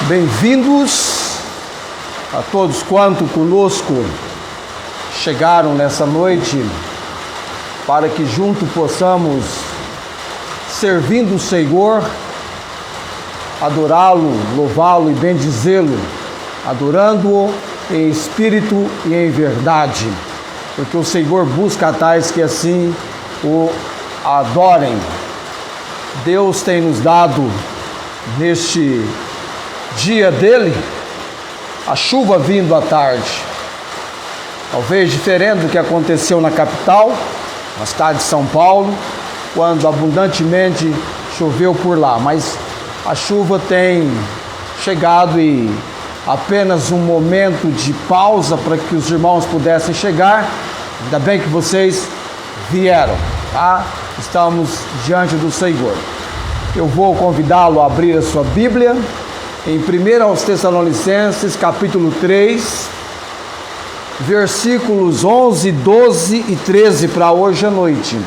Bem-vindos a todos quanto conosco chegaram nessa noite, para que junto possamos, servindo o Senhor, adorá-lo, louvá-lo e bendizê-lo, adorando-o em espírito e em verdade, porque o Senhor busca tais que assim o adorem. Deus tem nos dado neste dia dele a chuva vindo à tarde, talvez diferente do que aconteceu na capital, na cidade de São Paulo, quando abundantemente choveu por lá, mas a chuva tem chegado e apenas um momento de pausa para que os irmãos pudessem chegar. Ainda bem que vocês vieram, tá? Estamos diante do Senhor. Eu vou convidá-lo a abrir a sua Bíblia em 1 aos Tessalonicenses, capítulo 3, versículos 11, 12 e 13 para hoje à noite.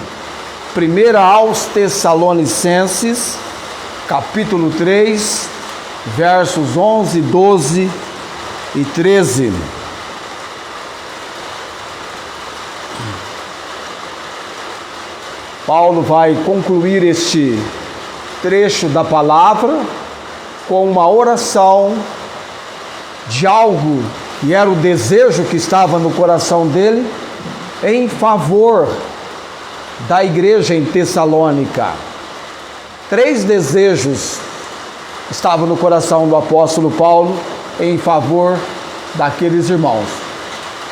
1 aos Tessalonicenses, capítulo 3, versos 11, 12 e 13. Paulo vai concluir este trecho da palavra com uma oração de algo que era o desejo que estava no coração dele em favor da igreja em Tessalônica. 3 desejos estavam no coração do apóstolo Paulo em favor daqueles irmãos.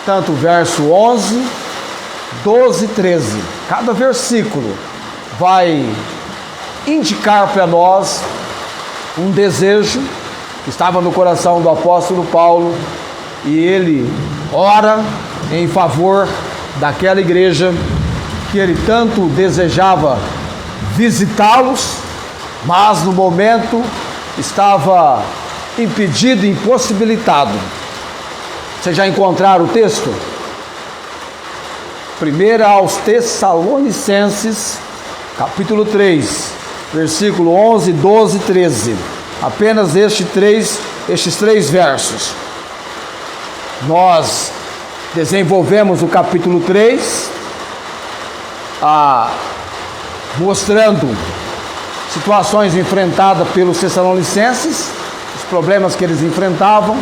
Tanto o verso 11, 12 e 13. Cada versículo vai indicar para nós um desejo que estava no coração do apóstolo Paulo, e ele ora em favor daquela igreja que ele tanto desejava visitá-los, mas no momento estava impedido, impossibilitado. Vocês já encontraram o texto? 1 aos Tessalonicenses, capítulo 3, versículo 11, 12 e 13. Apenas estes três versos. Nós desenvolvemos o capítulo 3, mostrando situações enfrentadas pelos Tessalonicenses, os problemas que eles enfrentavam.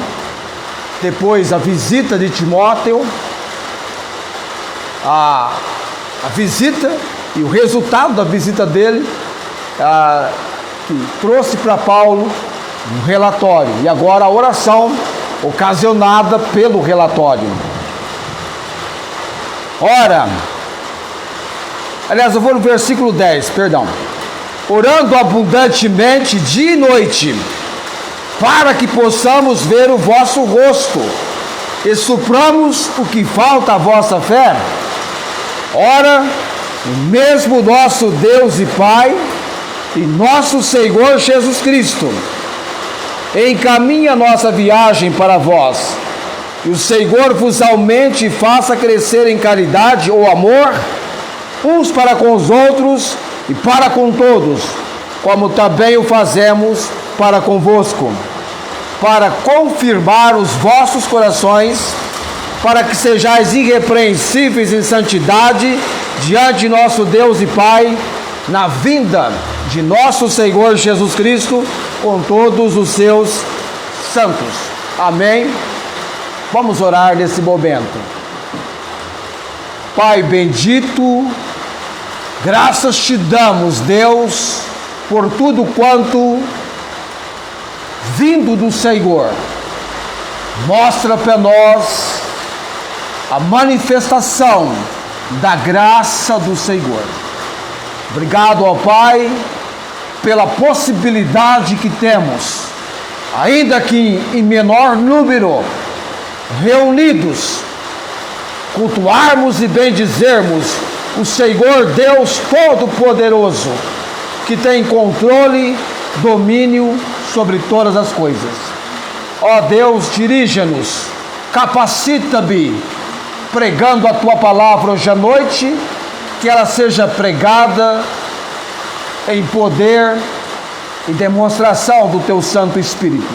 Depois a visita de Timóteo, a visita e o resultado da visita dele, que trouxe para Paulo um relatório, e agora a oração ocasionada pelo relatório. Ora, aliás, eu vou no versículo 10, orando abundantemente dia e noite, para que possamos ver o vosso rosto e supramos o que falta à vossa fé. Ora, o mesmo nosso Deus e Pai e nosso Senhor Jesus Cristo encaminha nossa viagem para vós, e o Senhor vos aumente e faça crescer em caridade ou amor, uns para com os outros e para com todos, como também o fazemos para convosco, para confirmar os vossos corações, para que sejais irrepreensíveis em santidade diante de nosso Deus e Pai, na vinda de nosso Senhor Jesus Cristo, com todos os seus santos. Amém? Vamos orar nesse momento. Pai bendito, graças te damos, Deus, por tudo quanto vindo do Senhor mostra para nós a manifestação da graça do Senhor. Obrigado, ó Pai, pela possibilidade que temos, ainda que em menor número, reunidos, cultuarmos e bendizermos o Senhor Deus Todo-Poderoso, que tem controle, domínio sobre todas as coisas. Ó Deus, dirija-nos, capacita-me, pregando a Tua palavra hoje à noite, que ela seja pregada em poder e demonstração do Teu Santo Espírito.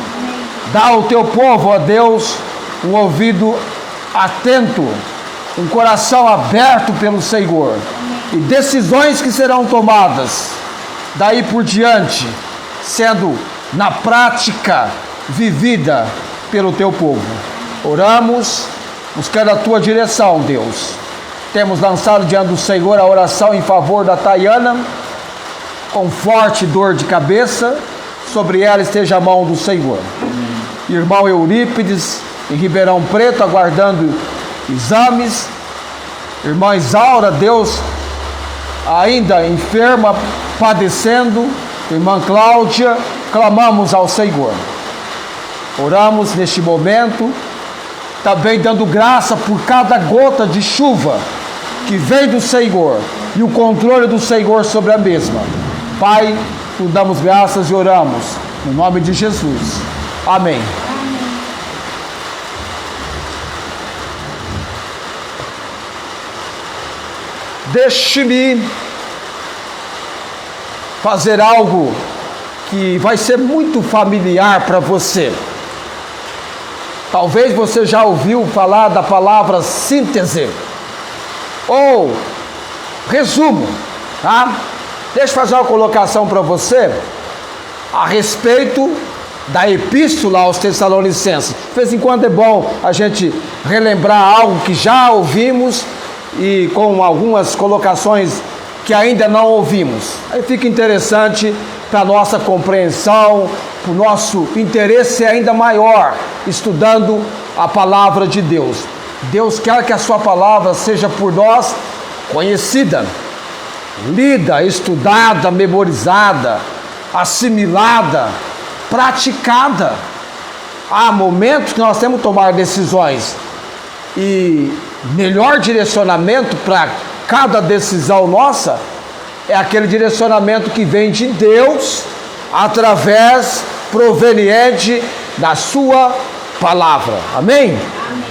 Dá ao teu povo, ó Deus, um ouvido atento, um coração aberto pelo Senhor, e decisões que serão tomadas daí por diante, sendo na prática vivida pelo teu povo. Oramos, buscando a tua direção, Deus. Temos lançado diante do Senhor a oração em favor da Tayana, com forte dor de cabeça, sobre ela esteja a mão do Senhor. Irmão Eurípides, em Ribeirão Preto, aguardando exames. Irmã Isaura, Deus, ainda enferma, padecendo. Irmã Cláudia, clamamos ao Senhor. Oramos neste momento, também dando graça por cada gota de chuva que vem do Senhor e o controle do Senhor sobre a mesma. Pai, tu damos graças e oramos no nome de Jesus. Amém. Deixe-me fazer algo que vai ser muito familiar para você. Talvez você já ouviu falar da palavra síntese ou resumo, tá? Deixa eu fazer uma colocação para você a respeito da epístola aos Tessalonicenses. De vez em quando é bom a gente relembrar algo que já ouvimos e com algumas colocações que ainda não ouvimos. Aí fica interessante para a nossa compreensão, para o nosso interesse ainda maior, estudando a palavra de Deus. Deus quer que a sua palavra seja por nós conhecida, lida, estudada, memorizada, assimilada, praticada. Há momentos que nós temos que tomar decisões e melhor direcionamento para cada decisão nossa é aquele direcionamento que vem de Deus, através, proveniente da sua palavra. Amém? Amém.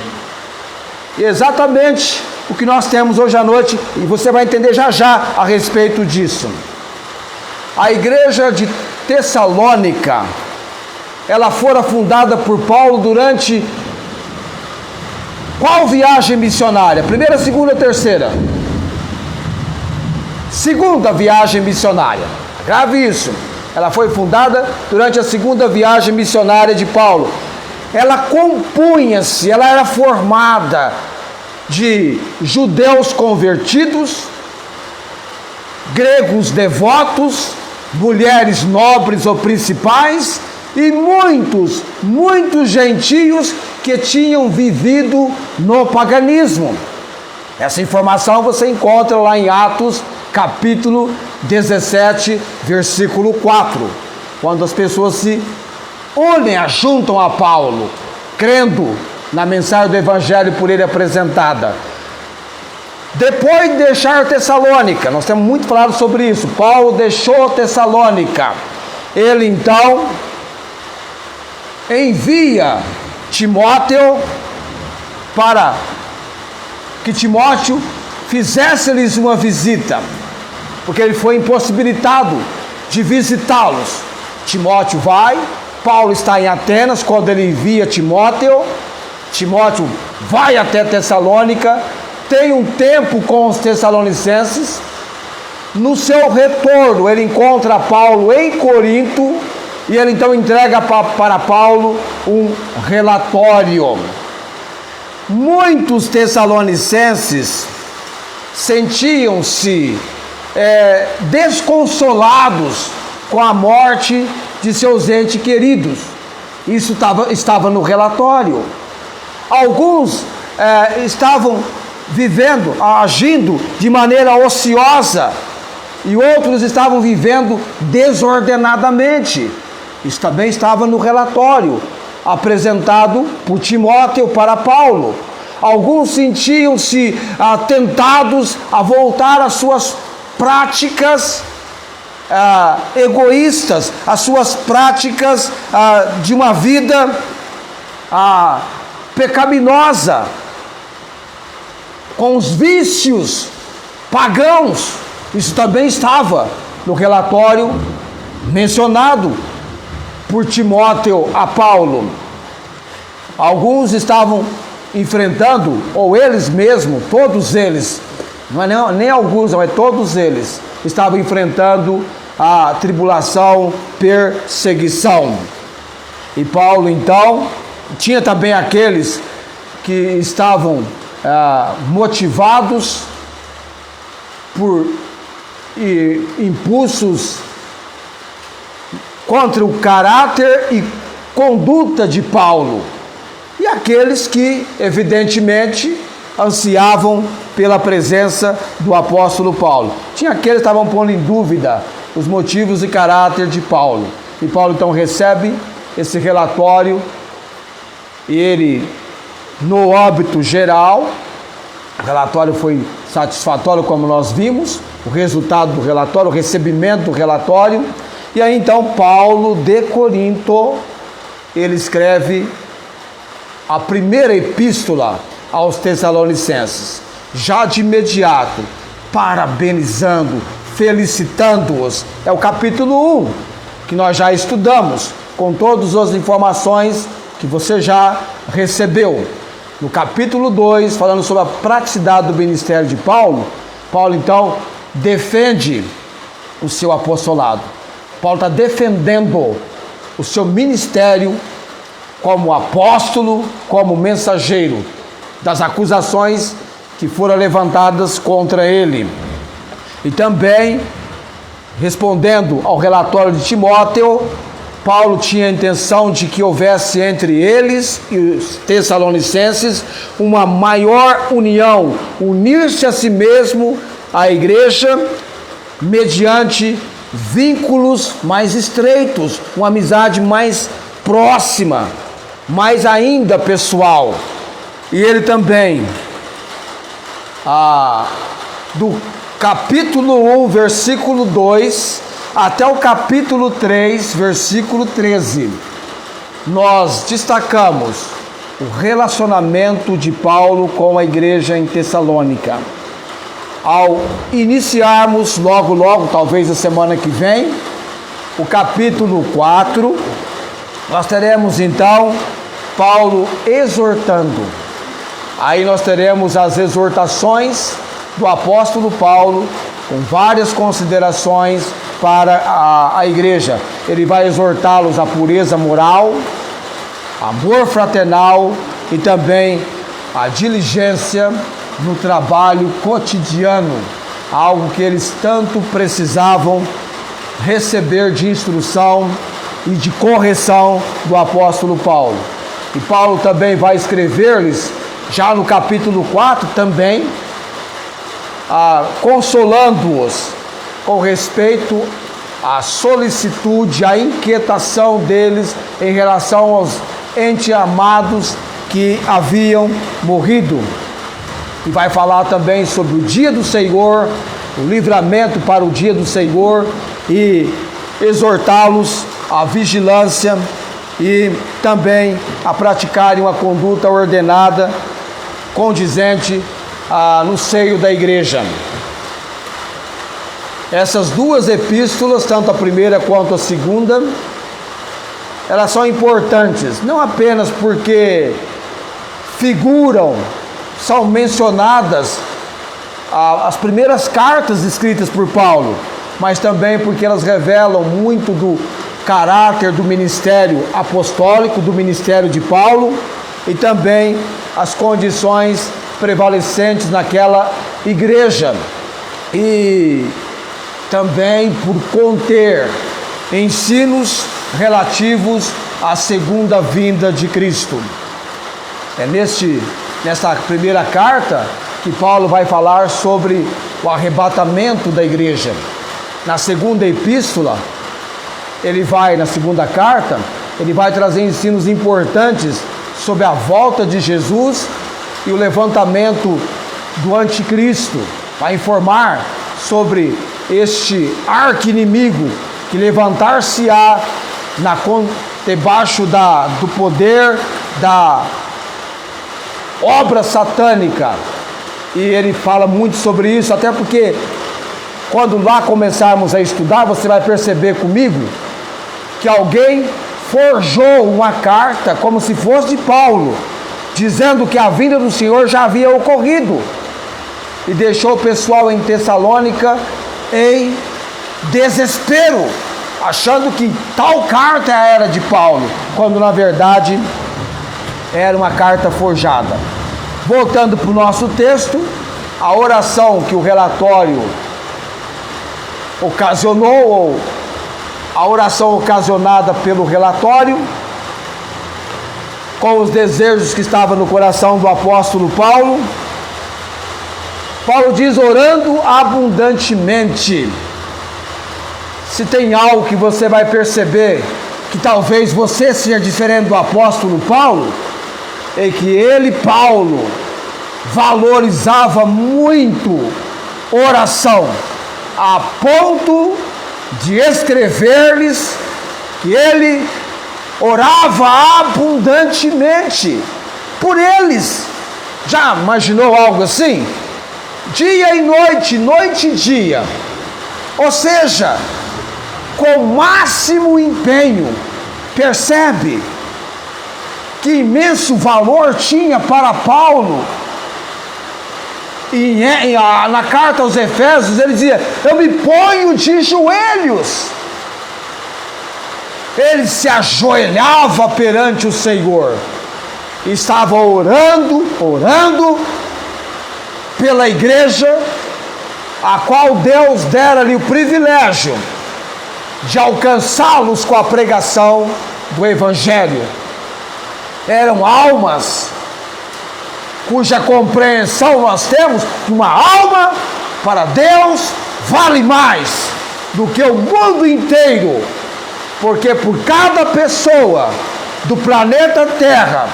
E exatamente o que nós temos hoje à noite, e você vai entender já já a respeito disso. A igreja de Tessalônica, ela fora fundada por Paulo durante qual viagem missionária? Primeira, segunda, terceira? Segunda viagem missionária. Grave isso. Ela foi fundada durante a segunda viagem missionária de Paulo. Ela compunha-se, ela era formada de judeus convertidos, gregos devotos, mulheres nobres ou principais e muitos gentios que tinham vivido no paganismo. Essa informação você encontra lá em Atos capítulo 17, versículo 4, quando as pessoas se unem, ajuntam a Paulo, crendo na mensagem do Evangelho por ele apresentada. Depois de deixar Tessalônica, nós temos muito falado sobre isso, Paulo deixou Tessalônica, ele então envia Timóteo para que Timóteo fizesse-lhes uma visita, porque ele foi impossibilitado de visitá-los. Timóteo vai, Paulo está em Atenas quando ele envia Timóteo. Timóteo vai até Tessalônica, tem um tempo com os tessalonicenses. No seu retorno, ele encontra Paulo em Corinto e ele então entrega para Paulo um relatório. Muitos tessalonicenses sentiam-se desconsolados com a morte de seus entes queridos. Isso estava no relatório. Alguns estavam vivendo, agindo de maneira ociosa, e outros estavam vivendo desordenadamente. Isso também estava no relatório apresentado por Timóteo para Paulo. Alguns sentiam-se tentados a voltar às suas práticas egoístas, às suas práticas de uma vida pecaminosa, com os vícios pagãos. Isso também estava no relatório mencionado por Timóteo a Paulo. Alguns estavam enfrentando, ou eles mesmos, todos eles, não é nem alguns, mas todos eles, estavam enfrentando a tribulação, perseguição. E Paulo, então, tinha também aqueles que estavam motivados por impulsos contra o caráter e conduta de Paulo, e aqueles que, evidentemente, ansiavam pela presença do apóstolo Paulo. Tinha aqueles que estavam pondo em dúvida os motivos e caráter de Paulo. E Paulo, então, recebe esse relatório, e ele, no âmbito geral, o relatório foi satisfatório, como nós vimos, o resultado do relatório, o recebimento do relatório. E aí, então, Paulo de Corinto, ele escreve a primeira epístola aos Tessalonicenses, já de imediato, parabenizando, felicitando-os. É o capítulo 1, que nós já estudamos, com todas as informações que você já recebeu. No capítulo 2, falando sobre a praticidade do ministério de Paulo, Paulo, então, defende o seu apostolado. Paulo está defendendo o seu ministério como apóstolo, como mensageiro, das acusações que foram levantadas contra ele. E também, respondendo ao relatório de Timóteo, Paulo tinha a intenção de que houvesse entre eles e os Tessalonicenses uma maior união, unir-se a si mesmo, à igreja, mediante vínculos mais estreitos, uma amizade mais próxima, mais ainda pessoal. E ele também, do capítulo 1, versículo 2, até o capítulo 3, versículo 13, nós destacamos o relacionamento de Paulo com a igreja em Tessalônica. Ao iniciarmos logo, talvez a semana que vem, o capítulo 4, nós teremos então Paulo exortando. Aí nós teremos as exortações do apóstolo Paulo, com várias considerações para a igreja. Ele vai exortá-los à pureza moral, amor fraternal e também a diligência no trabalho cotidiano, algo que eles tanto precisavam receber de instrução e de correção do apóstolo Paulo. E Paulo também vai escrever-lhes, já no capítulo 4 também, consolando-os com respeito à solicitude, à inquietação deles em relação aos entes amados que haviam morrido. E vai falar também sobre o dia do Senhor, o livramento para o dia do Senhor, e exortá-los à vigilância e também a praticarem uma conduta ordenada, condizente no seio da igreja. Essas duas epístolas, tanto a primeira quanto a segunda, elas são importantes, não apenas porque são mencionadas as primeiras cartas escritas por Paulo, mas também porque elas revelam muito do caráter do ministério apostólico, do ministério de Paulo, e também as condições prevalecentes naquela igreja, e também por conter ensinos relativos à segunda vinda de Cristo. É nesta primeira carta que Paulo vai falar sobre o arrebatamento da igreja. Na segunda epístola, na segunda carta, ele vai trazer ensinos importantes sobre a volta de Jesus e o levantamento do anticristo. Vai informar sobre este arqui-inimigo que levantar-se-á debaixo do poder da obra satânica. E ele fala muito sobre isso, até porque quando lá começarmos a estudar, você vai perceber comigo que alguém forjou uma carta como se fosse de Paulo, dizendo que a vinda do Senhor já havia ocorrido, e deixou o pessoal em Tessalônica em desespero, achando que tal carta era de Paulo, quando na verdade era uma carta forjada. Voltando para o nosso texto, a oração que o relatório ocasionou, ou a oração ocasionada pelo relatório, com os desejos que estavam no coração do apóstolo Paulo. Paulo diz: orando abundantemente. Se tem algo que você vai perceber que talvez você seja diferente do apóstolo Paulo, é que ele, Paulo, valorizava muito oração, a ponto de escrever-lhes que ele orava abundantemente por eles. Já imaginou algo assim? Dia e noite, noite e dia. Ou seja, com máximo empenho. Percebe que imenso valor tinha para Paulo. Na carta aos Efésios ele dizia: eu me ponho de joelhos. Ele se ajoelhava perante o Senhor, estava orando pela igreja, a qual Deus dera-lhe o privilégio de alcançá-los com a pregação do Evangelho. Eram almas cuja compreensão nós temos, que uma alma para Deus vale mais do que o mundo inteiro, porque por cada pessoa do planeta Terra,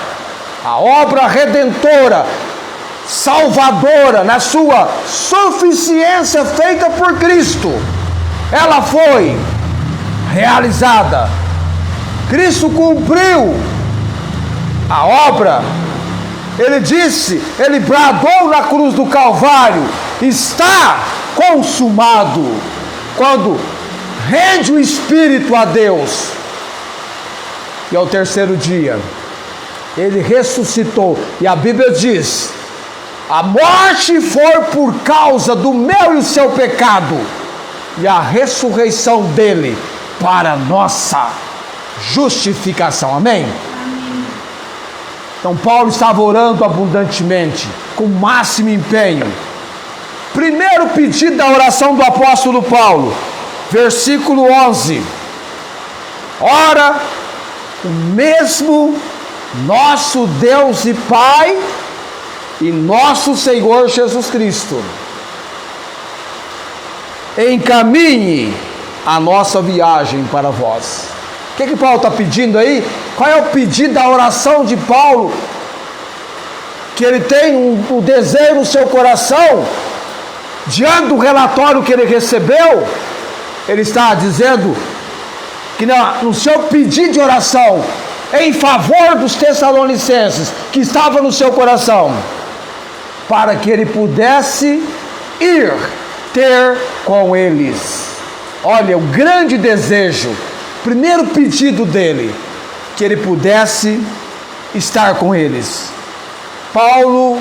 a obra redentora, salvadora, na sua suficiência feita por Cristo, ela foi realizada. Cristo cumpriu a obra. Ele disse, ele bradou na cruz do Calvário: está consumado. Quando rende o Espírito a Deus, e ao terceiro dia ele ressuscitou, e a Bíblia diz: a morte foi por causa do meu e o seu pecado, e a ressurreição dele para nossa justificação. Amém? Então Paulo estava orando abundantemente, com máximo empenho. Primeiro pedido da oração do apóstolo Paulo, versículo 11: ora, o mesmo nosso Deus e Pai e nosso Senhor Jesus Cristo encaminhe a nossa viagem para vós. O que Paulo está pedindo aí? Qual é o pedido da oração de Paulo? Que ele tem um desejo no seu coração, diante do relatório que ele recebeu. Ele está dizendo que no seu pedido de oração em favor dos Tessalonicenses, que estava no seu coração, para que ele pudesse ir ter com eles. Olha, o grande desejo, primeiro pedido dele, que ele pudesse estar com eles. Paulo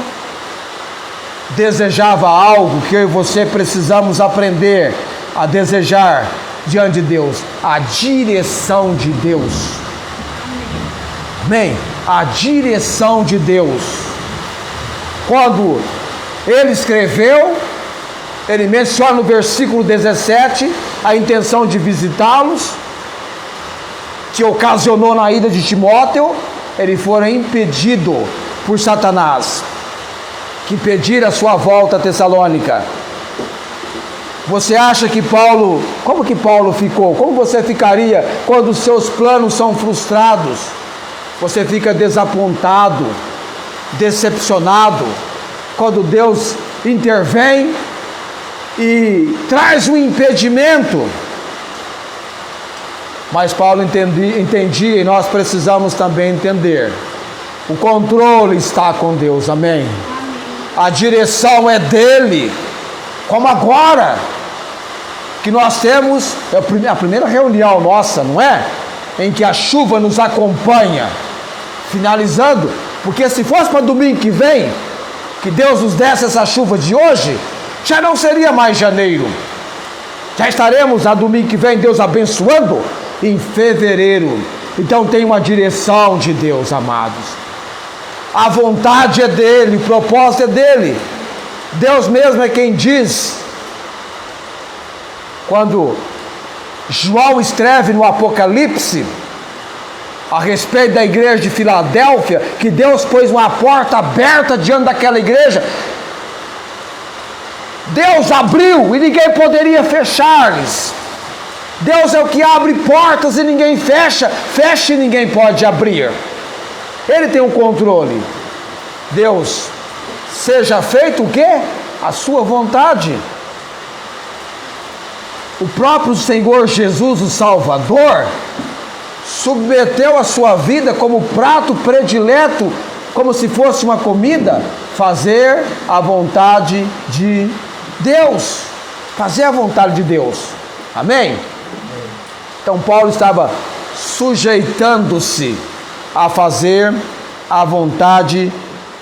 desejava algo que eu e você precisamos aprender a desejar diante de Deus: a direção de Deus. Amém? A direção de Deus. Quando ele escreveu, ele menciona no versículo 17 a intenção de visitá-los, que ocasionou na ida de Timóteo. Ele fora impedido por Satanás, que impedira a sua volta a Tessalônica. Você acha que Paulo, como que Paulo ficou? Como você ficaria quando os seus planos são frustrados? Você fica desapontado, decepcionado, quando Deus intervém e traz um impedimento. Mas Paulo entendia, e nós precisamos também entender: o controle está com Deus. Amém? A direção é dele. Como agora que nós temos a primeira reunião nossa, não é? em que a chuva nos acompanha. Finalizando, porque se fosse para domingo que vem, que Deus nos desse essa chuva de hoje, já não seria mais janeiro. Já estaremos a domingo que vem, Deus abençoando, em fevereiro. Então tem uma direção de Deus, amados. A vontade é dele, o propósito é dele. Deus mesmo é quem diz, quando João escreve no Apocalipse a respeito da igreja de Filadélfia, que Deus pôs uma porta aberta diante daquela igreja. Deus abriu e ninguém poderia fechar-lhes. Deus é o que abre portas e ninguém fecha, fecha e ninguém pode abrir. Ele tem o controle. Deus, seja feito o quê? A sua vontade. O próprio Senhor Jesus, o Salvador, submeteu a sua vida como prato predileto, como se fosse uma comida, fazer a vontade de Deus. Fazer a vontade de Deus. Amém? Então Paulo estava sujeitando-se a fazer a vontade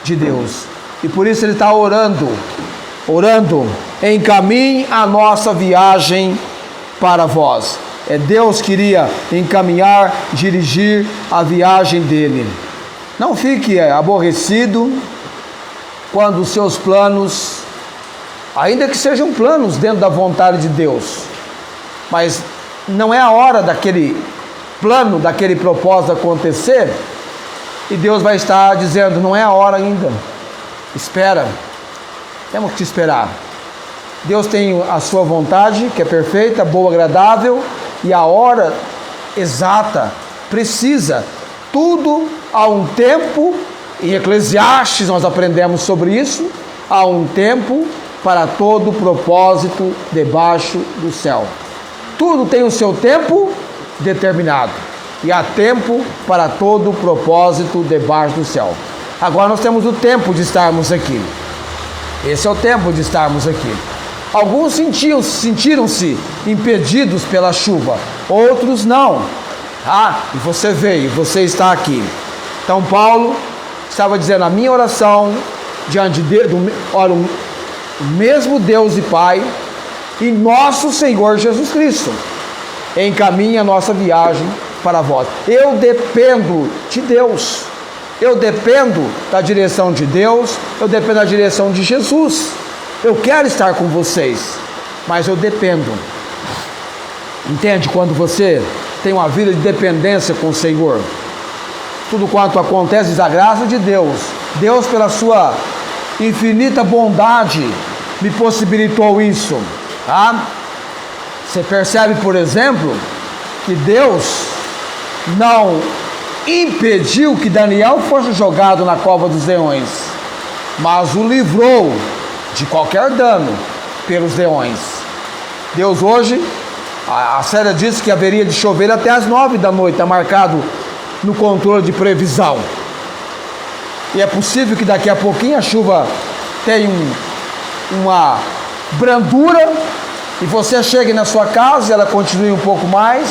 de Deus. E por isso ele está orando, encaminhe a nossa viagem para vós. Deus queria encaminhar, dirigir a viagem dele. Não fique aborrecido quando os seus planos, ainda que sejam planos dentro da vontade de Deus, mas não é a hora daquele plano, daquele propósito acontecer, e Deus vai estar dizendo, não é a hora ainda, espera, temos que esperar. Deus tem a sua vontade, que é perfeita, boa, agradável, e a hora exata, precisa. Tudo há um tempo, em Eclesiastes nós aprendemos sobre isso, há um tempo para todo propósito debaixo do céu. Tudo tem o seu tempo determinado, e há tempo para todo propósito debaixo do céu. Agora nós temos o tempo de estarmos aqui. Esse é o tempo de estarmos aqui. Alguns sentiram-se impedidos pela chuva, outros não. E você veio, você está aqui. Então Paulo estava dizendo, a minha oração diante de Deus, olha, o mesmo Deus e Pai e nosso Senhor Jesus Cristo encaminha a nossa viagem para vós. Eu dependo de Deus, eu dependo da direção de Deus, eu dependo da direção de Jesus. Eu quero estar com vocês, mas eu dependo. Entende? Quando você tem uma vida de dependência com o Senhor, tudo quanto acontece diz a graça de Deus. Deus, pela sua infinita bondade, me possibilitou isso. Você percebe, por exemplo, que Deus não impediu que Daniel fosse jogado na cova dos leões, mas o livrou de qualquer dano pelos leões. Deus hoje, a Célia disse que haveria de chover até as 9 da noite, está marcado no controle de previsão. E é possível que daqui a pouquinho a chuva tenha uma brandura e você chegue na sua casa e ela continue um pouco mais.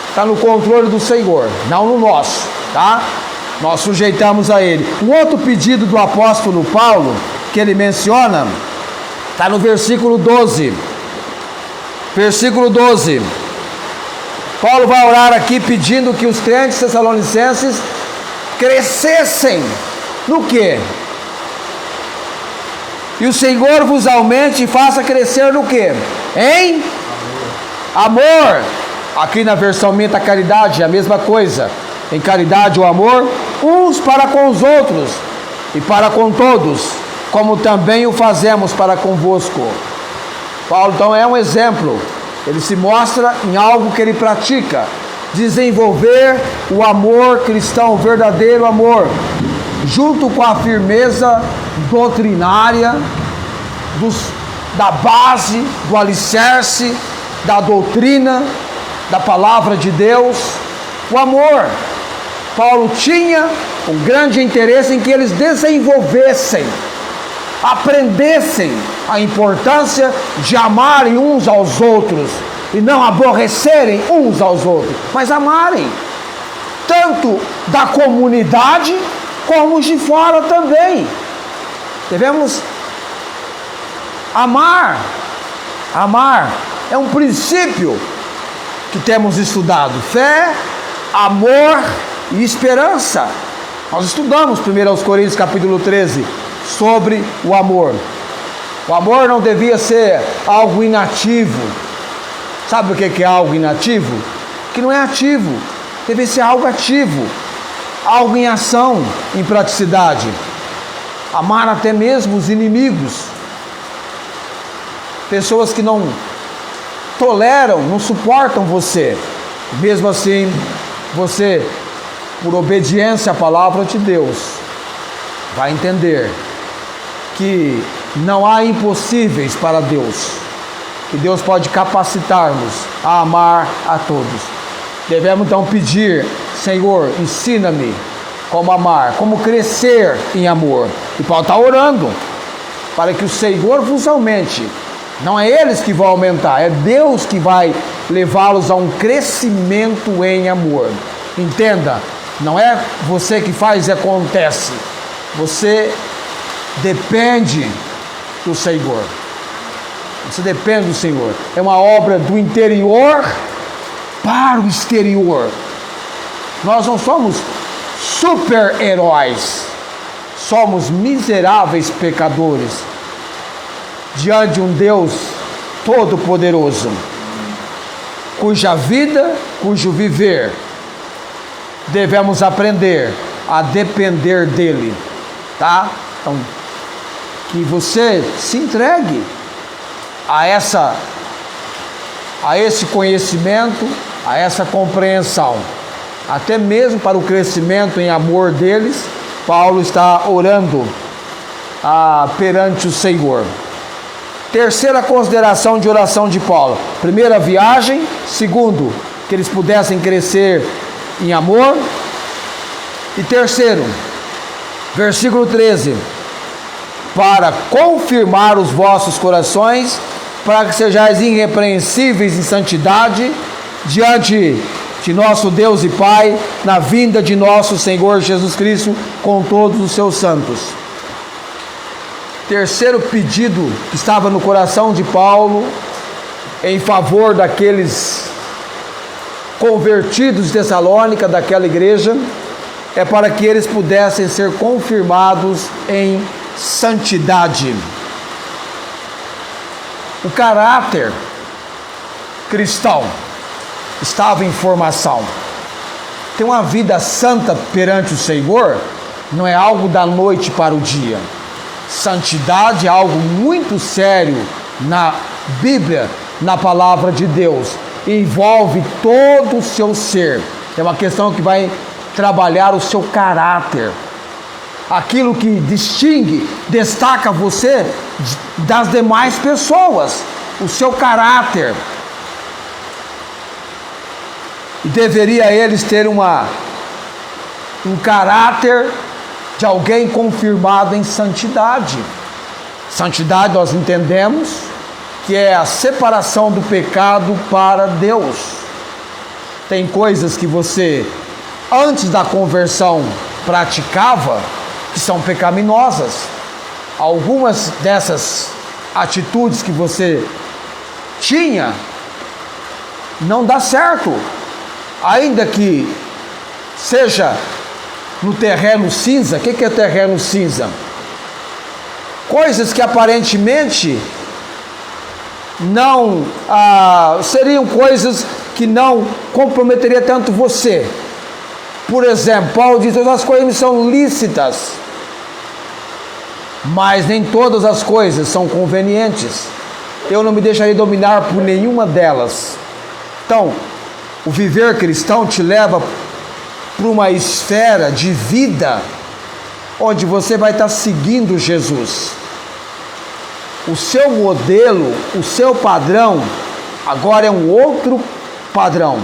Está no controle do Senhor, não no nosso, tá? Nós sujeitamos a Ele. Um outro pedido do apóstolo Paulo, que ele menciona, está no versículo 12. Versículo 12. Paulo vai orar aqui pedindo que os crentes tessalonicenses crescessem no quê? E o Senhor vos aumente e faça crescer no quê? Em amor. Aqui na versão minha está caridade, é a mesma coisa. Em caridade ou amor, uns para com os outros e para com todos, como também o fazemos para convosco. Paulo então é um exemplo. Ele se mostra em algo que ele pratica. Desenvolver o amor cristão, o verdadeiro amor, junto com a firmeza doutrinária da base, do alicerce, da doutrina, da palavra de Deus. O amor. Paulo tinha um grande interesse em que eles desenvolvessem, aprendessem a importância de amarem uns aos outros e não aborrecerem uns aos outros, mas amarem. tanto da comunidade como os de fora também. Devemos amar. Amar é um princípio que temos estudado. Fé, amor e esperança. Nós estudamos 1 Coríntios capítulo 13 sobre o amor. O amor não devia ser algo inativo. Sabe o que é algo inativo? Que não é ativo. Deve ser algo ativo. Algo em ação, em praticidade. Amar até mesmo os inimigos. Pessoas que não toleram, não suportam você. Mesmo assim, você, por obediência à palavra de Deus, vai entender que não há impossíveis para Deus. Que Deus pode capacitar-nos a amar a todos. Devemos então pedir: Senhor, ensina-me como amar, como crescer em amor. E Paulo está orando para que o Senhor vos aumente. Não é eles que vão aumentar, é Deus que vai levá-los a um crescimento em amor. Entenda, não é você que faz e acontece. Você depende do Senhor. Você depende do Senhor. É uma obra do interior para o exterior. Nós não somos super-heróis. Somos miseráveis pecadores diante de um Deus todo-poderoso, cuja vida, cujo viver, devemos aprender a depender dele, tá? Então, que você se entregue a esse conhecimento, a essa compreensão, até mesmo para o crescimento em amor deles. Paulo está orando perante o Senhor. Terceira consideração de oração de Paulo: primeira, viagem; segundo, que eles pudessem crescer em amor; e terceiro, versículo 13, para confirmar os vossos corações, para que sejais irrepreensíveis em santidade diante de nosso Deus e Pai, na vinda de nosso Senhor Jesus Cristo com todos os seus santos. Terceiro pedido que estava no coração de Paulo em favor daqueles convertidos de Tessalônica, daquela igreja, é para que eles pudessem ser confirmados em santidade. O caráter cristão estava em formação. Ter uma vida santa perante o Senhor não é algo da noite para o dia. Santidade é algo muito sério na Bíblia, na palavra de Deus. Envolve todo o seu ser. É uma questão que vai trabalhar o seu caráter. Aquilo que distingue, destaca você das demais pessoas. O seu caráter. E deveria eles ter um caráter de alguém confirmado em santidade. Santidade, nós entendemos que é a separação do pecado para Deus. Tem coisas que você, antes da conversão, praticava, que são pecaminosas. Algumas dessas atitudes que você tinha, não dá certo. Ainda que seja no terreno cinza. O que é terreno cinza? Coisas que aparentemente não seriam coisas que não comprometeria tanto você. Por exemplo, Paulo diz: todas as coisas são lícitas, mas nem todas as coisas são convenientes. Eu não me deixarei dominar por nenhuma delas. Então, o viver cristão te leva para uma esfera de vida onde você vai estar seguindo Jesus. O seu modelo, o seu padrão, agora é um outro padrão,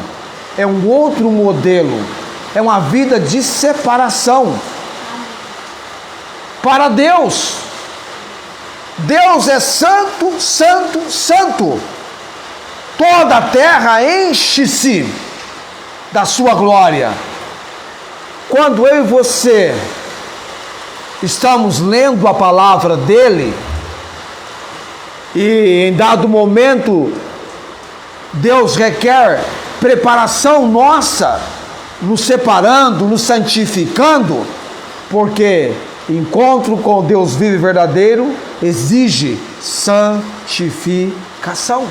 é um outro modelo, é uma vida de separação para Deus. Deus é santo, santo, santo. Toda a terra enche-se da sua glória. quando eu e você estamos lendo a palavra dele, e em dado momento Deus requer preparação nossa, nos separando, nos santificando, porque encontro com Deus vivo e verdadeiro exige santificação.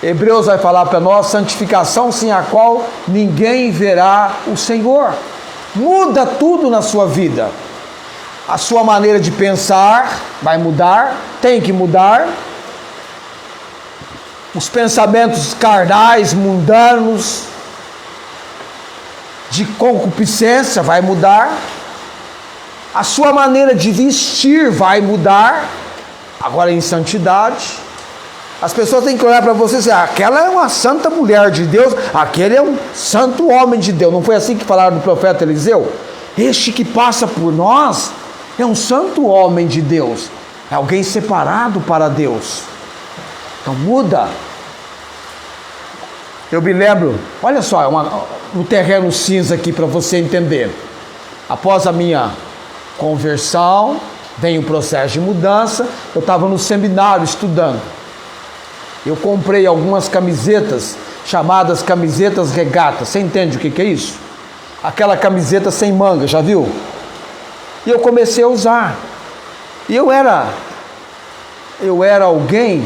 Hebreus vai falar para nós, santificação sem a qual ninguém verá o Senhor. Muda tudo na sua vida. A sua maneira de pensar vai mudar, tem que mudar. Os pensamentos carnais, mundanos, de concupiscência vai mudar. A sua maneira de vestir vai mudar. Agora em santidade. As pessoas têm que olhar para você e dizer, aquela é uma santa mulher de Deus, aquele é um santo homem de Deus. Não foi assim que falaram do profeta Eliseu? Este que passa por nós é um santo homem de Deus, é alguém separado para Deus. Então muda. Eu me lembro, olha só, um terreno cinza aqui para você entender. Após a minha conversão, vem o processo de mudança, eu estava no seminário estudando. Eu comprei algumas camisetas, chamadas camisetas regatas. Você entende o que é isso? Aquela camiseta sem manga, já viu? E eu comecei a usar. E eu era alguém,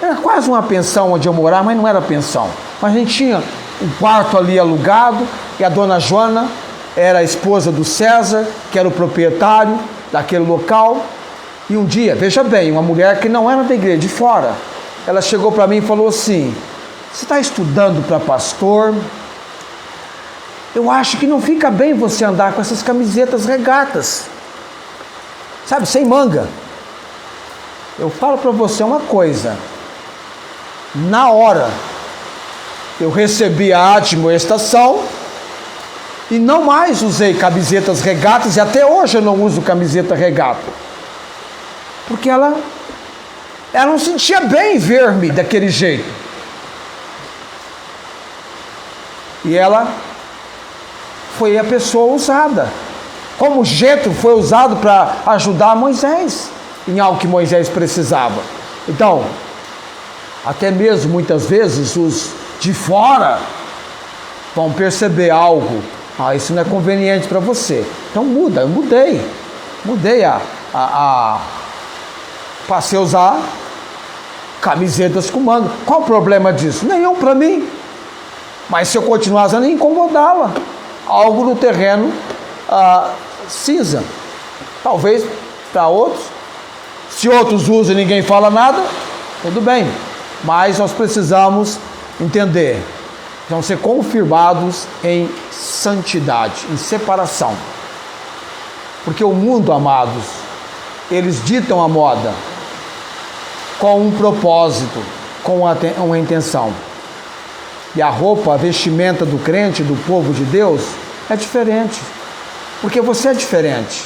era quase uma pensão onde eu morava, mas não era pensão. Mas a gente tinha um quarto ali alugado, e a dona Joana era a esposa do César, que era o proprietário daquele local. E um dia, veja bem, uma mulher que não era da igreja, de fora, ela chegou para mim e falou assim, você está estudando para pastor? Eu acho que não fica bem você andar com essas camisetas regatas, sabe, sem manga. Eu falo para você uma coisa, na hora eu recebi a admoestação e não mais usei camisetas regatas, e até hoje eu não uso camiseta regata, porque ela não sentia bem ver-me daquele jeito. E ela foi a pessoa usada, como Jetro foi usado para ajudar Moisés em algo que Moisés precisava. Então, até mesmo muitas vezes os de fora vão perceber algo, isso não é conveniente para você. Então muda, eu mudei passei a usar camisetas com manga. Qual o problema disso? Nenhum para mim. Mas se eu continuar usando, ia incomodá-la. Algo no terreno cinza. Talvez para outros. Se outros usam e ninguém fala nada, tudo bem. Mas nós precisamos entender. Vão ser confirmados em santidade, em separação. Porque o mundo, amados, eles ditam a moda com um propósito, com uma intenção. E a roupa, a vestimenta do crente, do povo de Deus, é diferente. Porque você é diferente.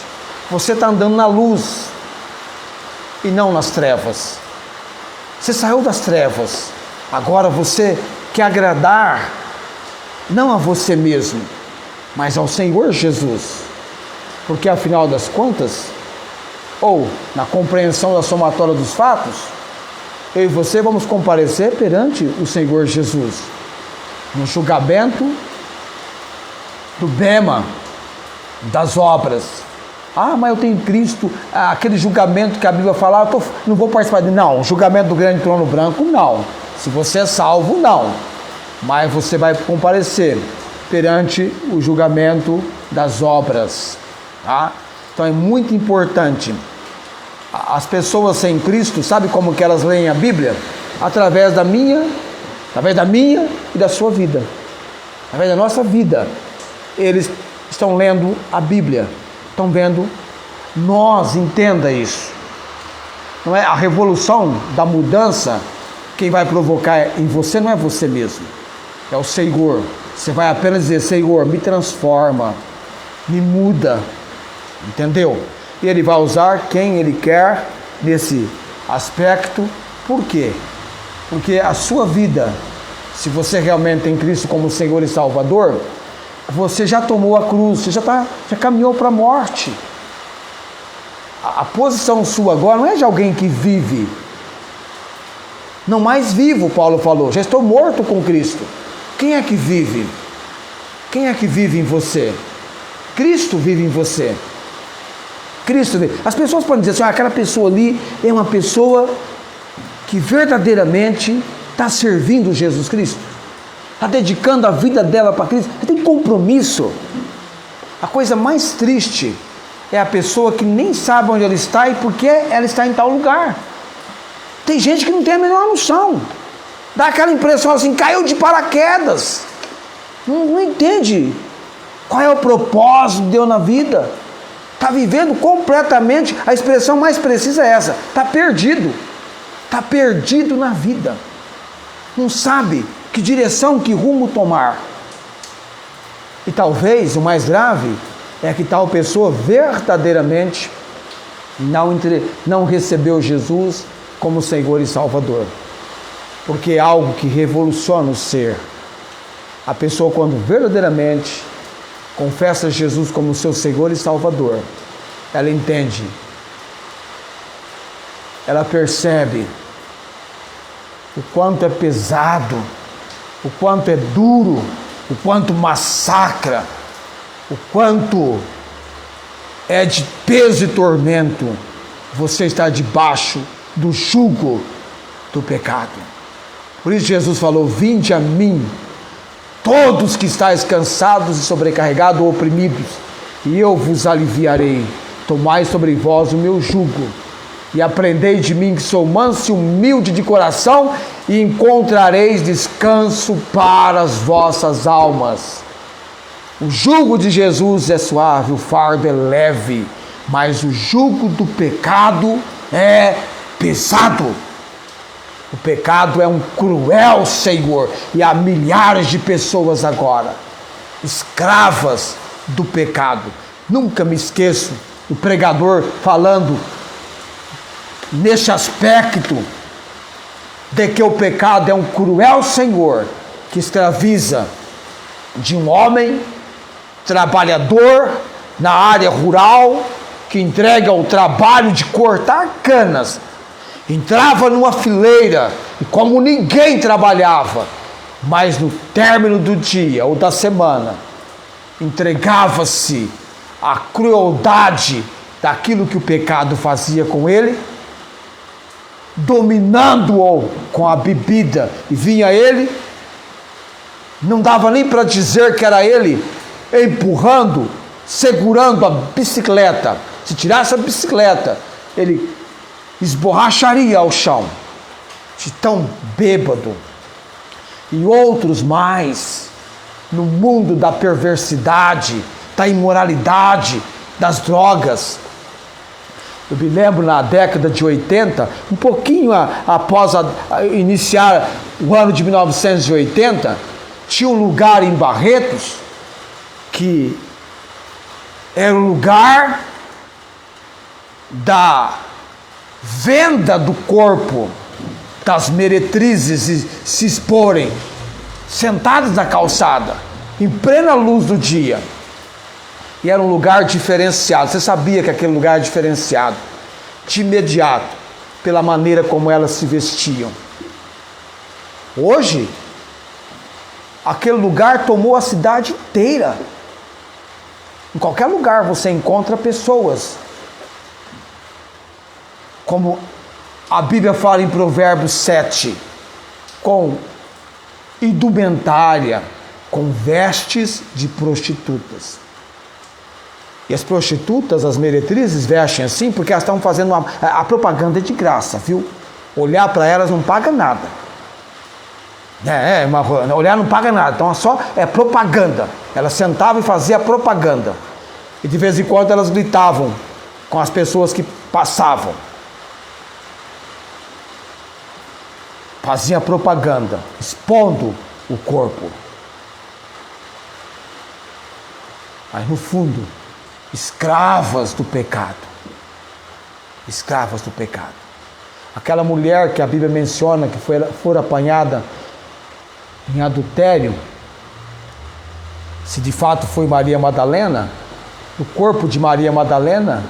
Você está andando na luz e não nas trevas. Você saiu das trevas. Agora você quer agradar não a você mesmo, mas ao Senhor Jesus. Porque afinal das contas, ou na compreensão da somatória dos fatos, eu e você vamos comparecer perante o Senhor Jesus, no julgamento do bema das obras. Mas eu tenho Cristo, aquele julgamento que a Bíblia fala, não vou participar de. Não, o julgamento do grande trono branco, não. Se você é salvo, não. Mas você vai comparecer perante o julgamento das obras. Tá? Então é muito importante. As pessoas sem Cristo, sabe como que elas leem a Bíblia? Através da minha e da sua vida. Através da nossa vida. Eles estão lendo a Bíblia. Estão vendo nós, entenda isso. Não é a revolução da mudança, quem vai provocar em você não é você mesmo. É o Senhor. Você vai apenas dizer, Senhor, me transforma, me muda. Entendeu? E Ele vai usar quem Ele quer nesse aspecto. Por quê? Porque a sua vida, se você realmente tem Cristo como Senhor e Salvador, Você já tomou a cruz, você já caminhou para a morte. A posição sua agora não é de alguém que vive. Não mais vivo, Paulo falou, já estou morto com Cristo. Quem é que vive? Quem é que vive em você? Cristo vive em você. Cristo vive. As pessoas podem dizer assim, aquela pessoa ali é uma pessoa que verdadeiramente está servindo Jesus Cristo. Está dedicando a vida dela para Cristo. Ela tem compromisso. A coisa mais triste é a pessoa que nem sabe onde ela está e por que ela está em tal lugar. Tem gente que não tem a menor noção. Dá aquela impressão assim, caiu de paraquedas. Não entende qual é o propósito de Deus na vida. Está vivendo completamente, a expressão mais precisa é essa, está perdido. Está perdido na vida. Não sabe que direção, que rumo tomar. E talvez o mais grave é que tal pessoa verdadeiramente não recebeu Jesus como Senhor e Salvador. Porque é algo que revoluciona o ser. A pessoa, quando verdadeiramente confessa Jesus como seu Senhor e Salvador, ela entende, ela percebe o quanto é pesado, o quanto é duro, o quanto massacra, o quanto é de peso e tormento você está debaixo do jugo do pecado. Por isso Jesus falou, vinde a mim, todos que estáis cansados e sobrecarregados ou oprimidos, e eu vos aliviarei. Tomai sobre vós o meu jugo, e aprendei de mim que sou manso e humilde de coração, e encontrareis descanso para as vossas almas. O jugo de Jesus é suave, o fardo é leve, mas o jugo do pecado é pesado. O pecado é um cruel senhor, e há milhares de pessoas agora, escravas do pecado. Nunca me esqueço do pregador falando neste aspecto de que o pecado é um cruel senhor que escraviza de um homem trabalhador na área rural, que entrega o trabalho de cortar canas, entrava numa fileira e como ninguém trabalhava, mas no término do dia ou da semana entregava-se à crueldade daquilo que o pecado fazia com ele, dominando-o com a bebida, e vinha ele, não dava nem para dizer que era ele empurrando, segurando a bicicleta. Se tirasse a bicicleta, ele esborracharia ao chão, de tão bêbado. E outros mais, no mundo da perversidade, da imoralidade, das drogas. Eu me lembro na década de 80, um pouquinho após iniciar o ano de 1980, tinha um lugar em Barretos que era o lugar da venda do corpo das meretrizes se exporem, sentadas na calçada, em plena luz do dia. E era um lugar diferenciado. Você sabia que aquele lugar era diferenciado de imediato, pela maneira como elas se vestiam. Hoje, aquele lugar tomou a cidade inteira. Em qualquer lugar você encontra pessoas, como a Bíblia fala em Provérbios 7, com indumentária, com vestes de prostitutas. E as prostitutas, as meretrizes, vestem assim porque elas estão fazendo a propaganda de graça, viu? Olhar para elas não paga nada. Olhar não paga nada, então só é propaganda. Elas sentavam e faziam propaganda. E de vez em quando elas gritavam com as pessoas que passavam. Faziam propaganda, expondo o corpo. Mas no fundo, escravas do pecado. Escravas do pecado. Aquela mulher que a Bíblia menciona que foi apanhada em adultério, Se de fato foi Maria Madalena, no corpo de Maria Madalena,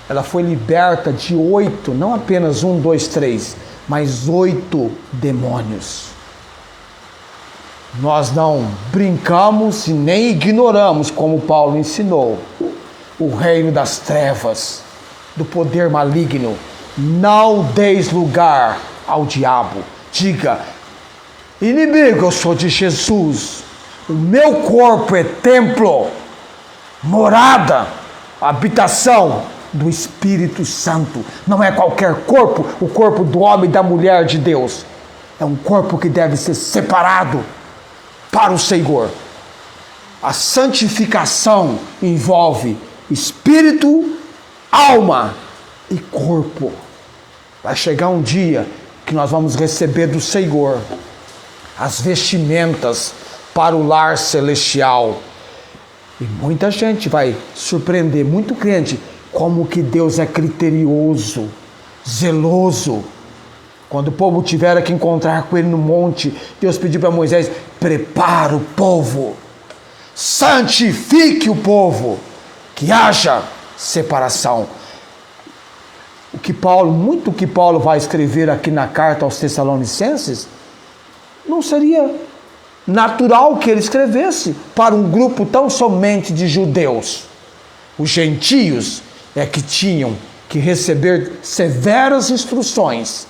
ela foi liberta de 8, não apenas 1, 2, 3, mas 8 demônios. Nós não brincamos e nem ignoramos, como Paulo ensinou, o reino das trevas, do poder maligno. Não deis lugar ao diabo. Diga: inimigo, eu sou de Jesus. O meu corpo é templo, morada, habitação do Espírito Santo. Não é qualquer corpo, o corpo do homem e da mulher de Deus. É um corpo que deve ser separado para o Senhor. A santificação envolve espírito, alma e corpo. Vai chegar um dia que nós vamos receber do Senhor as vestimentas para o lar celestial. E muita gente vai surpreender, muito crente, como que Deus é criterioso, zeloso. Quando o povo tiver que encontrar com ele no monte, Deus pediu para Moisés: prepara o povo, santifique o povo, que haja separação. Muito que Paulo vai escrever aqui na carta aos Tessalonicenses, não seria natural que ele escrevesse para um grupo tão somente de judeus. Os gentios é que tinham que receber severas instruções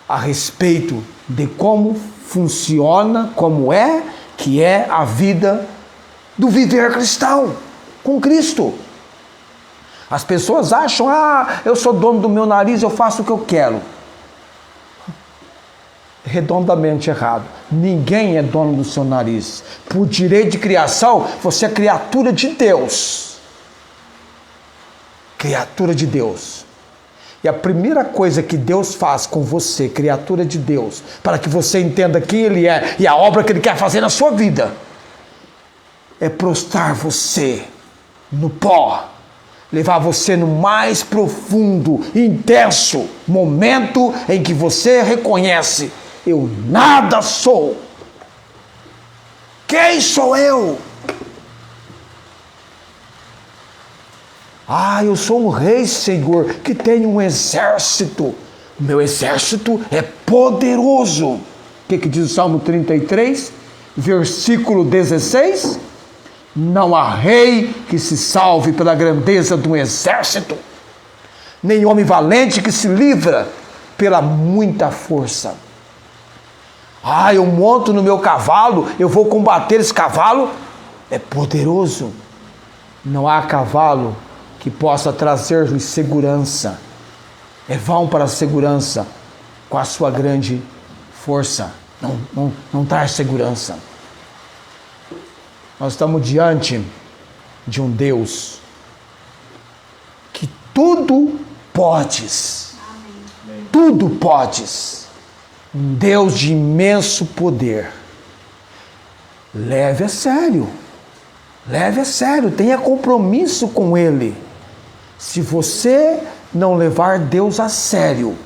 a respeito de como funciona, como é que é a vida do viver cristão com Cristo. As pessoas acham: eu sou dono do meu nariz, eu faço o que eu quero. Redondamente errado. Ninguém é dono do seu nariz. Por direito de criação, você é criatura de Deus. Criatura de Deus. E a primeira coisa que Deus faz com você, criatura de Deus, para que você entenda quem Ele é e a obra que Ele quer fazer na sua vida, é prostrar você no pó, levar você no mais profundo, intenso momento em que você reconhece: eu nada sou. Quem sou eu? Eu sou um rei, Senhor, que tem um exército. O meu exército é poderoso. O que diz o Salmo 33, versículo 16? Não há rei que se salve pela grandeza de um exército, nem homem valente que se livra pela muita força. Eu monto no meu cavalo, eu vou combater esse cavalo, é poderoso. Não há cavalo que possa trazer-lhe segurança. É vão para a segurança com a sua grande força. Não traz segurança. Nós estamos diante de um Deus que tudo podes. Tudo podes. Um Deus de imenso poder. Leve a sério. Leve a sério. Tenha compromisso com Ele. Se você não levar Deus a sério,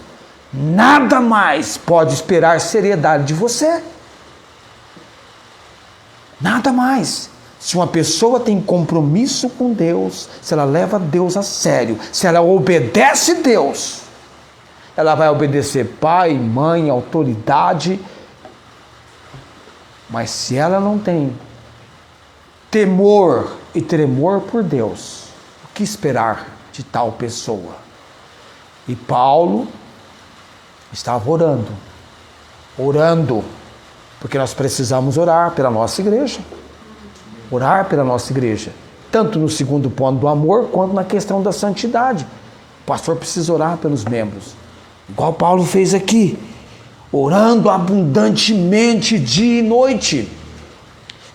nada mais pode esperar seriedade de você. Nada mais. Se uma pessoa tem compromisso com Deus, se ela leva Deus a sério, se ela obedece Deus, ela vai obedecer pai, mãe, autoridade. Mas se ela não tem temor e tremor por Deus, o que esperar de tal pessoa? E Paulo estava orando, porque nós precisamos orar pela nossa igreja. Orar pela nossa igreja. Tanto no segundo ponto do amor, quanto na questão da santidade. O pastor precisa orar pelos membros. Igual Paulo fez aqui. Orando abundantemente dia e noite.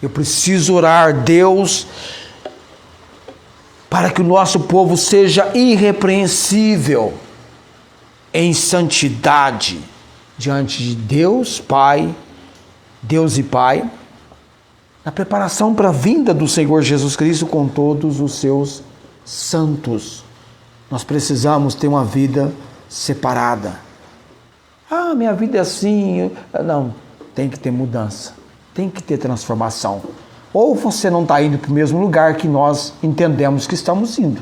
Eu preciso orar, Deus, para que o nosso povo seja irrepreensível em santidade diante de Deus e Pai, na preparação para a vinda do Senhor Jesus Cristo com todos os seus santos. Nós precisamos ter uma vida separada. Minha vida é assim. Não, tem que ter mudança, tem que ter transformação. ou você não está indo para o mesmo lugar que nós entendemos que estamos indo.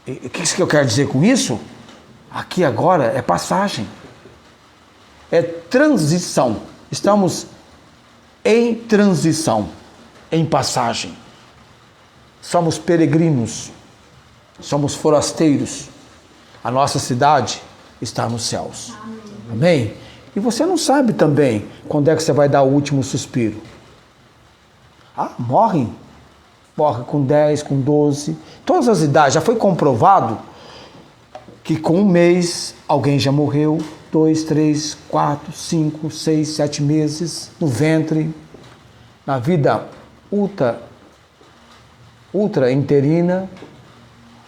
O que eu quero dizer com isso? Aqui agora é passagem, é transição. Estamos em transição, em passagem. Somos peregrinos, somos forasteiros. A nossa cidade está nos céus. Amém? E você não sabe também quando é que você vai dar o último suspiro. Morre com 10, com 12, todas as idades. Já foi comprovado que com um mês alguém já morreu, 2, 3, 4, 5, 6, 7 meses no ventre, na vida ultra-interina,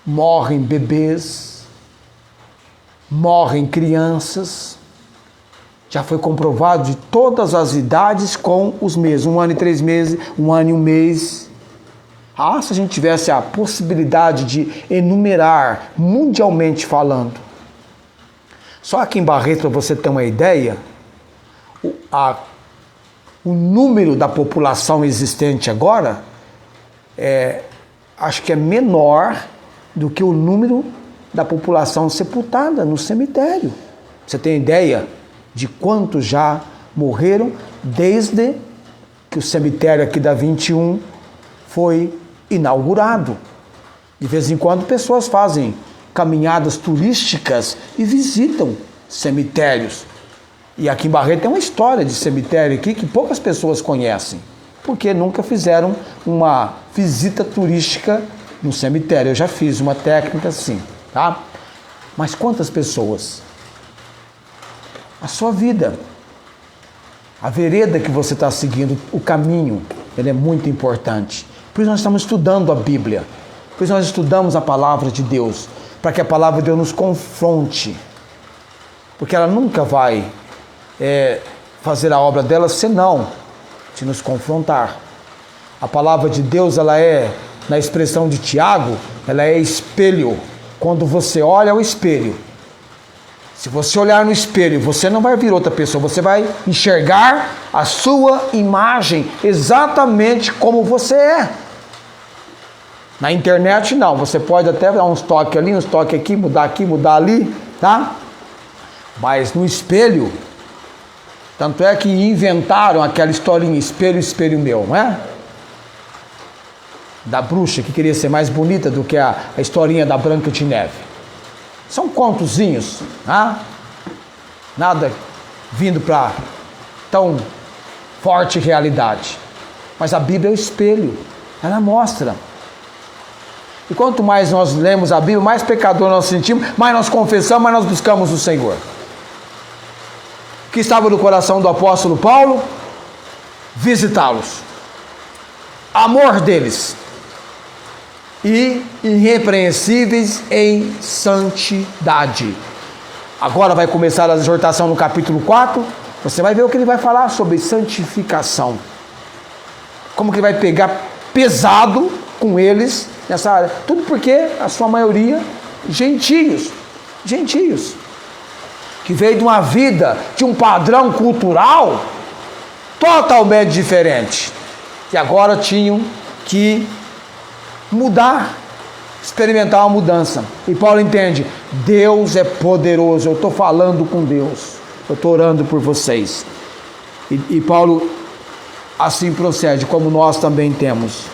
morrem bebês, morrem crianças. Já foi comprovado de todas as idades com os meses, 1 ano e 3 meses, 1 ano e 1 mês. Se a gente tivesse a possibilidade de enumerar mundialmente falando. Só aqui em Barreto, para você ter uma ideia, o número da população existente agora acho que é menor do que o número da população sepultada no cemitério. Você tem ideia de quantos já morreram desde que o cemitério aqui da 21 foi inaugurado? De vez em quando pessoas fazem caminhadas turísticas e visitam cemitérios. E aqui em Barreto tem uma história de cemitério aqui que poucas pessoas conhecem, porque nunca fizeram uma visita turística no cemitério. Eu já fiz uma técnica assim, tá? Mas quantas pessoas? A sua vida, a vereda que você está seguindo, o caminho, ele é muito importante. Por isso nós estamos estudando a Bíblia, por isso nós estudamos a palavra de Deus, para que a palavra de Deus nos confronte, porque ela nunca vai fazer a obra dela senão de nos confrontar. A palavra de Deus, ela é, na expressão de Tiago, ela é espelho. Quando você olha ao espelho, se você olhar no espelho, você não vai ver outra pessoa, você vai enxergar a sua imagem exatamente como você é. Na internet não, você pode até dar uns toques ali, uns toques aqui, mudar ali, tá? Mas no espelho, tanto é que inventaram aquela historinha, espelho, espelho meu, não é? Da bruxa que queria ser mais bonita do que a historinha da Branca de Neve. São contozinhos, tá? Nada vindo para tão forte realidade. Mas a Bíblia é o espelho, ela mostra. E quanto mais nós lemos a Bíblia, mais pecador nós sentimos, mais nós confessamos, mais nós buscamos o Senhor. O que estava no coração do apóstolo Paulo? Visitá-los. Amor deles. E irrepreensíveis em santidade. Agora vai começar a exortação no capítulo 4. Você vai ver o que ele vai falar sobre santificação. Como que ele vai pegar pesado com eles nessa área. Tudo porque a sua maioria gentios. Que veio de uma vida, de um padrão cultural totalmente diferente. E agora tinham que mudar, experimentar uma mudança. E Paulo entende, Deus é poderoso, eu estou falando com Deus, eu estou orando por vocês. E Paulo assim procede, como nós também temos.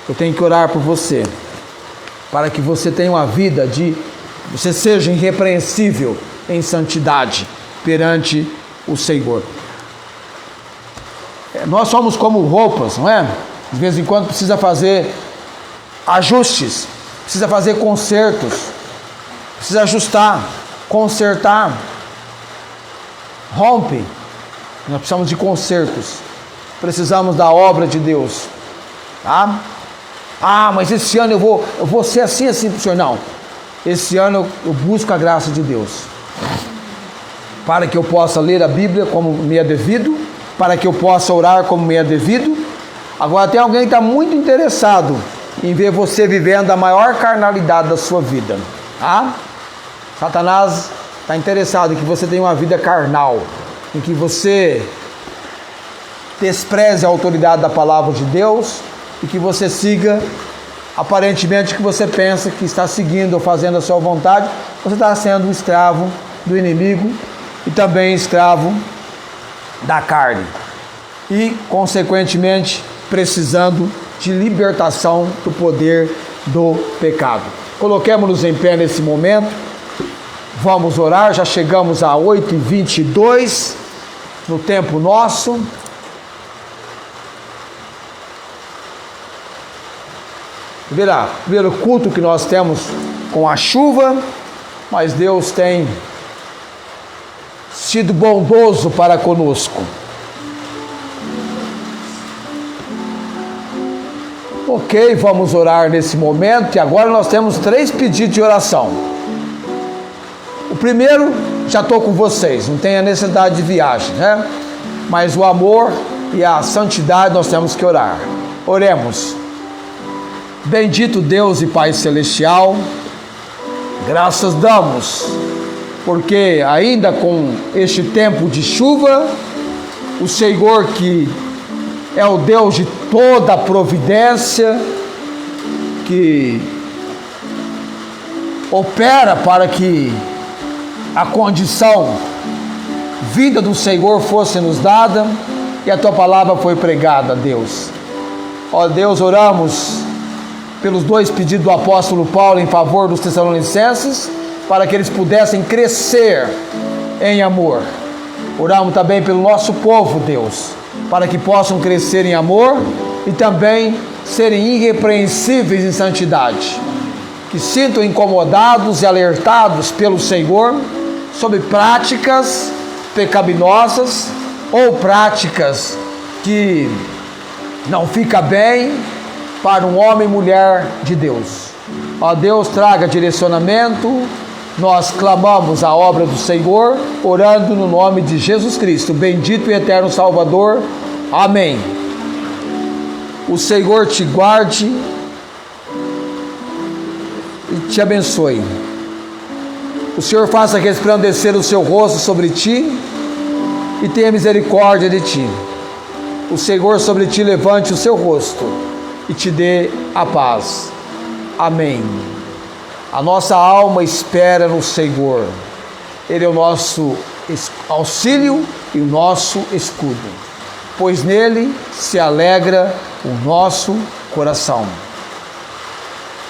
Eu tenho que orar por você, para que você tenha uma vida você seja irrepreensível em santidade perante o Senhor. Nós somos como roupas, não é? De vez em quando precisa fazer ajustes, precisa fazer consertos, precisa ajustar, consertar, rompe. Nós precisamos de consertos, precisamos da obra de Deus, tá? Mas esse ano eu vou ser assim para o senhor. Não, esse ano eu busco a graça de Deus, para que eu possa ler a Bíblia como me é devido, para que eu possa orar como me é devido. Agora tem alguém que está muito interessado em ver você vivendo a maior carnalidade da sua vida, tá? Satanás está interessado em que você tenha uma vida carnal, em que você despreze a autoridade da palavra de Deus e que você siga aparentemente que você pensa que está seguindo ou fazendo a sua vontade. Você está sendo um escravo do inimigo e também escravo da carne e, consequentemente, precisando de libertação do poder do pecado. Coloquemos-nos em pé nesse momento, vamos orar. Já chegamos a 8h22 no tempo nosso. Verá, primeiro culto que nós temos com a chuva, mas Deus tem sido bondoso para conosco. Ok, vamos orar nesse momento e agora nós temos 3 pedidos de oração. O primeiro, já estou com vocês, não tem a necessidade de viagem, né? Mas o amor e a santidade nós temos que orar. Oremos. Bendito Deus e Pai Celestial, graças damos, porque ainda com este tempo de chuva, o Senhor que é o Deus de toda a providência, que opera para que a condição vinda do Senhor fosse nos dada, e a Tua palavra foi pregada, Deus. Ó Deus, oramos pelos 2 pedidos do apóstolo Paulo em favor dos Tessalonicenses, para que eles pudessem crescer em amor. Oramos também pelo nosso povo, Deus, para que possam crescer em amor e também serem irrepreensíveis em santidade. Que sintam incomodados e alertados pelo Senhor sobre práticas pecaminosas ou práticas que não ficam bem para um homem e mulher de Deus. Ó Deus, traga direcionamento. Nós clamamos a obra do Senhor, orando no nome de Jesus Cristo, bendito e eterno Salvador. Amém. O Senhor te guarde e te abençoe. O Senhor faça resplandecer o seu rosto sobre ti e tenha misericórdia de ti. O Senhor sobre ti levante o seu rosto e te dê a paz. Amém. A nossa alma espera no Senhor. Ele é o nosso auxílio e o nosso escudo, pois nele se alegra o nosso coração.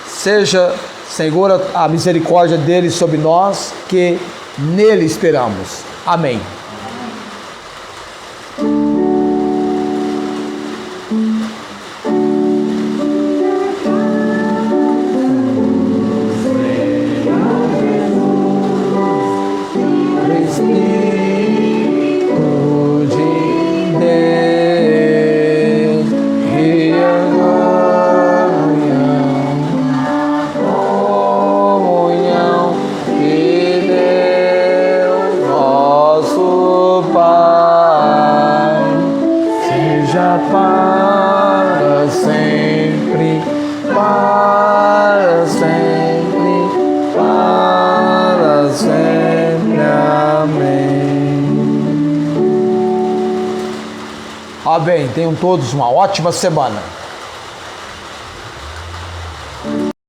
Seja, Senhor, a misericórdia dele sobre nós, que nele esperamos. Amém. Amém. Tenham todos uma ótima semana.